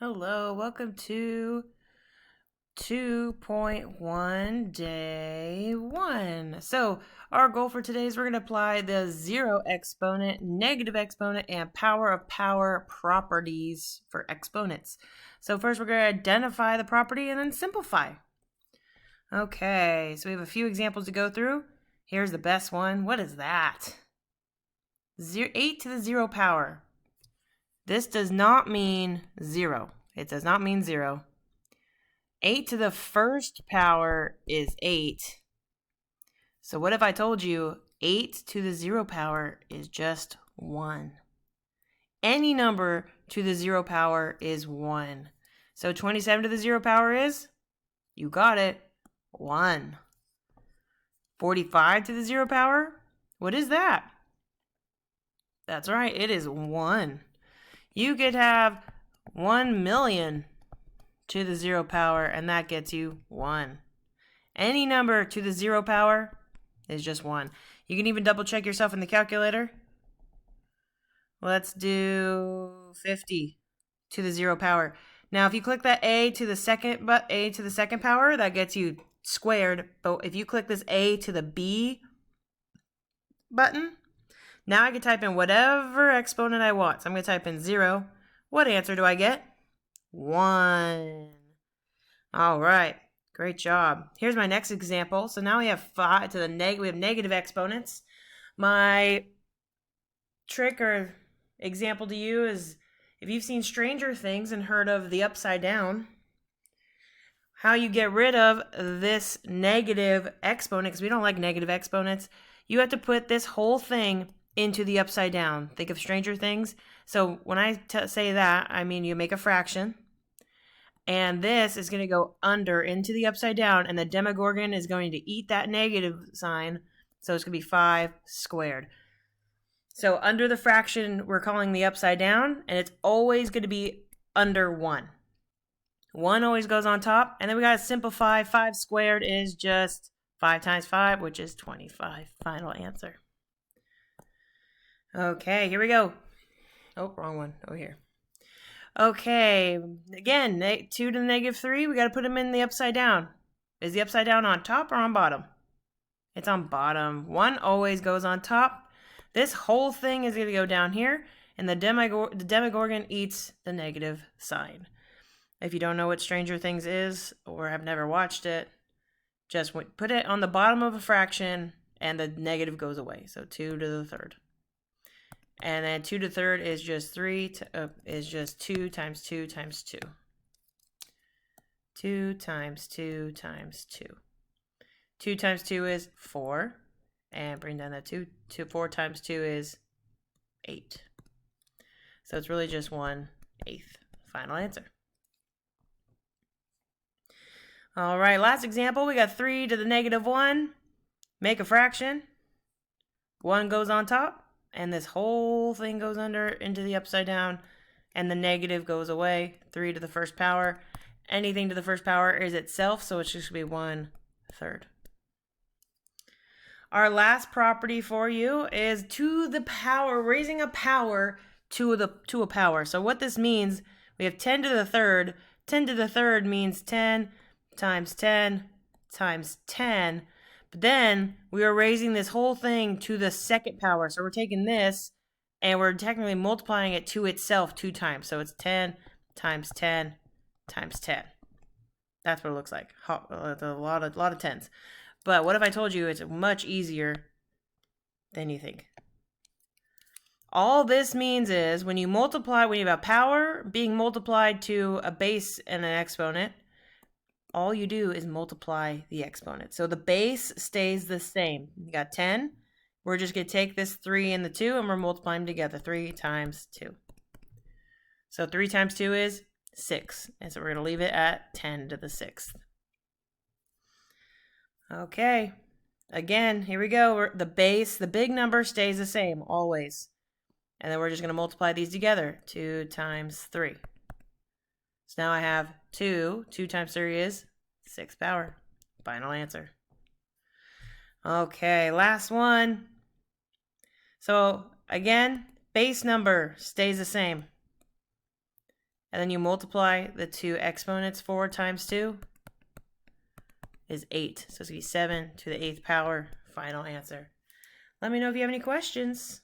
Hello, welcome to 2.1 day 1. So our goal for today is we're going to apply the zero exponent, negative exponent, and power of power properties for exponents. So first we're going to identify the property and then simplify. Okay, so we have a few examples to go through. Here's the best one. What is that? 8 to the 0 power. This does not mean 0. It does not mean 0. 8 to the first power is 8. So what if I told you 8 to the 0 power is just 1? Any number to the 0 power is 1. So 27 to the 0 power is, you got it, 1. 45 to the 0 power, what is that? That's right, it is 1. You could have 1 million to the 0 power, and that gets you 1. Any number to the 0 power is just 1. You can even double check yourself in the calculator. Let's do 50 to the 0 power. Now, if you click that A to the second power, that gets you squared. But if you click this A to the B button, now I can type in whatever exponent I want. So I'm going to type in 0. What answer do I get? 1. All right. Great job. Here's my next example. So now we have 5 to the we have negative exponents. My trick or example to you is if you've seen Stranger Things and heard of the upside down, how you get rid of this negative exponent, because we don't like negative exponents, you have to put this whole thing into the upside down. Think of Stranger Things. So when I say that, I mean you make a fraction, and this is going to go under into the upside down, and the Demogorgon is going to eat that negative sign, so it's going to be 5 squared. So under the fraction, we're calling the upside down, and it's always going to be under 1. 1 always goes on top, and then we got to simplify. 5 squared is just 5 times 5, which is 25. Final answer. Okay, here we go. Oh, wrong one. Over here. Okay, again, 2 to the negative 3, we got to put them in the upside down. Is the upside down on top or on bottom? It's on bottom. 1 always goes on top. This whole thing is going to go down here, and the Demogorgon eats the negative sign. If you don't know what Stranger Things is or have never watched it, just put it on the bottom of a fraction, and the negative goes away. So 2 to the third. And then 2 to the third is just 2 times 2 times 2. 2 times 2 times 2. 2 times 2 is 4. And bring down that 2. 4 times 2 is 8. So it's really just 1/8. Final answer. All right, last example. We got 3 to the negative 1. Make a fraction. 1 goes on top. And this whole thing goes under into the upside down, and the negative goes away. 3 to the first power. Anything to the first power is itself, so it's just going to be 1/3. Our last property for you is to the power, raising a power to a power. So what this means, we have 10 to the third. 10 to the third means 10 times 10 times 10. But then we are raising this whole thing to the second power. So we're taking this and we're technically multiplying it to itself 2 times. So it's 10 times 10 times 10. That's what it looks like. A lot of tens. But what if I told you it's much easier than you think? All this means is when you have a power being multiplied to a base and an exponent, all you do is multiply the exponent. So the base stays the same. You got 10. We're just going to take this 3 and the 2, and we're multiplying them together. 3 times 2. So 3 times 2 is 6. And so we're going to leave it at 10 to the 6th. Okay. Again, here we go. The base, the big number stays the same, always. And then we're just going to multiply these together. 2 times 3. So now I have 2. 2 times 3 is 6 power. Final answer. Okay, last one. So again, base number stays the same. And then you multiply the two exponents. 4 times 2 is 8. So it's going to be 7 to the 8th power. Final answer. Let me know if you have any questions.